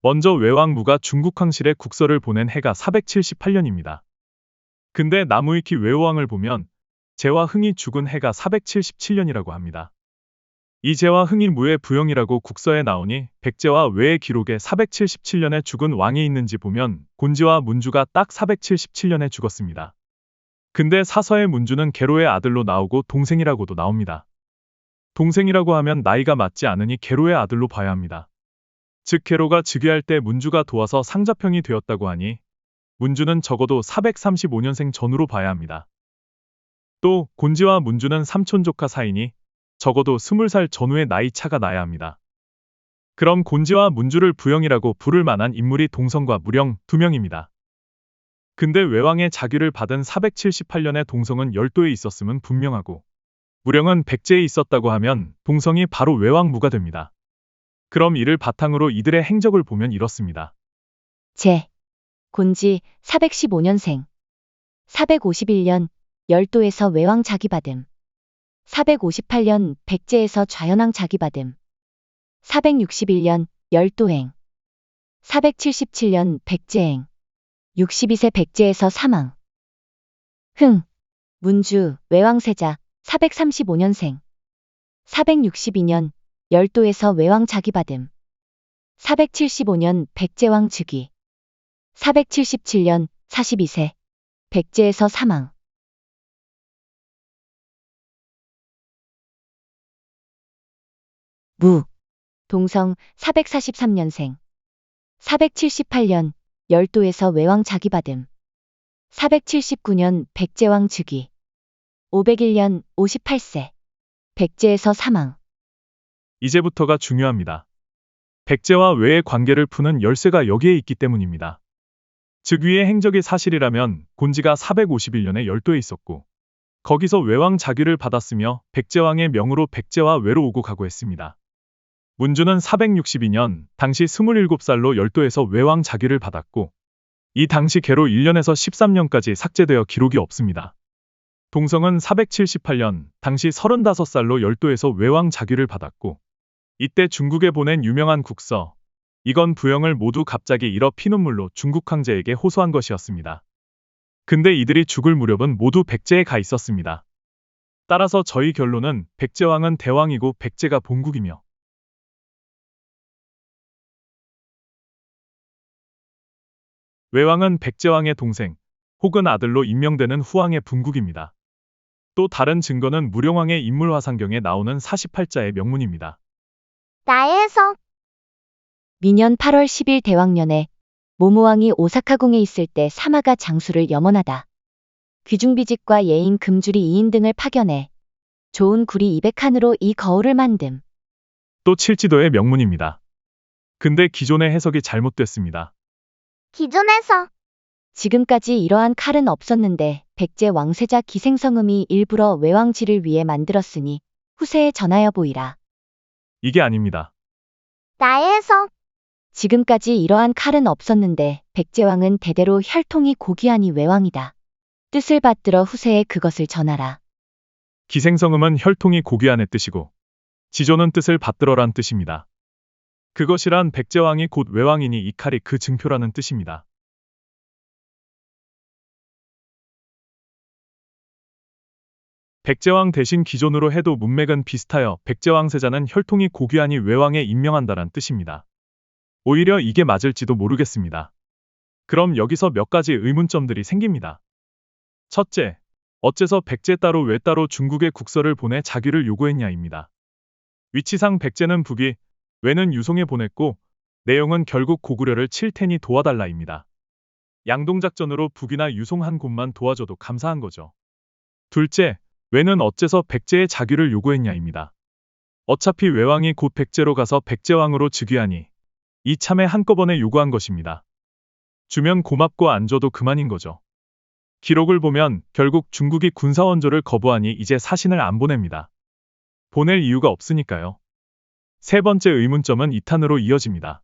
먼저 외왕무가 중국 황실에 국서를 보낸 해가 478년입니다. 근데 나무위키 외호왕을 보면 제와 흥이 죽은 해가 477년이라고 합니다. 이 제와 흥이 무의 부영이라고 국서에 나오니 백제와 외의 기록에 477년에 죽은 왕이 있는지 보면 곤지와 문주가 딱 477년에 죽었습니다. 근데 사서의 문주는 계로의 아들로 나오고 동생이라고도 나옵니다. 동생이라고 하면 나이가 맞지 않으니 계로의 아들로 봐야 합니다. 즉 계로가 즉위할 때 문주가 도와서 상자평이 되었다고 하니 문주는 적어도 435년생 전후로 봐야 합니다. 또 곤지와 문주는 삼촌 조카 사이니 적어도 20살 전후의 나이 차가 나야 합니다. 그럼 곤지와 문주를 부영이라고 부를 만한 인물이 동성과 무령 2명입니다. 근데 외왕의 자귀를 받은 478년에 동성은 열도에 있었음은 분명하고 무령은 백제에 있었다고 하면 동성이 바로 외왕무가 됩니다. 그럼 이를 바탕으로 이들의 행적을 보면 이렇습니다. 제. 곤지 415년생. 451년 열도에서 외왕 자기받음. 458년 백제에서 좌현왕 자기받음. 461년 열도행. 477년 백제행. 62세 백제에서 사망. 흥. 문주 외왕세자 435년생. 462년 열도에서 외왕 자기받음. 475년 백제왕 즉위. 477년 42세 백제에서 사망. 무 동성 443년생. 478년 열도에서 외왕 자기받음. 479년 백제왕 즉위. 501년 58세 백제에서 사망. 이제부터가 중요합니다. 백제와 외의 관계를 푸는 열쇠가 여기에 있기 때문입니다. 즉 위의 행적이 사실이라면 곤지가 451년에 열도에 있었고 거기서 외왕 자귀를 받았으며 백제왕의 명으로 백제와 외로 오고 가고 했습니다. 문주는 462년 당시 27살로 열도에서 외왕 자귀를 받았고 이 당시 계로 1년에서 13년까지 삭제되어 기록이 없습니다. 동성은 478년 당시 35살로 열도에서 외왕 자귀를 받았고 이때 중국에 보낸 유명한 국서 이건 부영을 모두 갑자기 잃어 피눈물로 중국 황제에게 호소한 것이었습니다. 근데 이들이 죽을 무렵은 모두 백제에 가 있었습니다. 따라서 저희 결론은 백제왕은 대왕이고 백제가 본국이며 외왕은 백제왕의 동생 혹은 아들로 임명되는 후왕의 분국입니다. 또 다른 증거는 무령왕의 인물화상경에 나오는 48자의 명문입니다. 나의 해석. 미년 8월 10일 대왕년에 모모왕이 오사카궁에 있을 때 사마가 장수를 염원하다. 귀중비직과 예인 금주리 2인 등을 파견해 좋은 구리 200칸으로 이 거울을 만듦. 또 칠지도의 명문입니다. 근데 기존의 해석이 잘못됐습니다. 기존 해석. 지금까지 이러한 칼은 없었는데 백제 왕세자 기생성음이 일부러 외왕지를 위해 만들었으니 후세에 전하여 보이라. 이게 아닙니다. 나의 해석. 지금까지 이러한 칼은 없었는데 백제왕은 대대로 혈통이 고귀하니 외왕이다. 뜻을 받들어 후세에 그것을 전하라. 기생성음은 혈통이 고귀한의 뜻이고 지조는 뜻을 받들어란 뜻입니다. 그것이란 백제왕이 곧 외왕이니 이 칼이 그 증표라는 뜻입니다. 백제왕 대신 기존으로 해도 문맥은 비슷하여 백제왕세자는 혈통이 고귀하니 외왕에 임명한다란 뜻입니다. 오히려 이게 맞을지도 모르겠습니다. 그럼 여기서 몇 가지 의문점들이 생깁니다. 첫째, 어째서 백제 따로 외 따로 중국에 국서를 보내 자귀를 요구했냐입니다. 위치상 백제는 북위, 외는 유송에 보냈고 내용은 결국 고구려를 칠 테니 도와달라입니다. 양동작전으로 북위나 유송 한 곳만 도와줘도 감사한 거죠. 둘째, 외는 어째서 백제의 자귀를 요구했냐입니다. 어차피 외왕이 곧 백제로 가서 백제왕으로 즉위하니 이참에 한꺼번에 요구한 것입니다. 주면 고맙고 안 줘도 그만인 거죠. 기록을 보면 결국 중국이 군사원조를 거부하니 이제 사신을 안 보냅니다. 보낼 이유가 없으니까요. 세 번째 의문점은 2탄으로 이어집니다.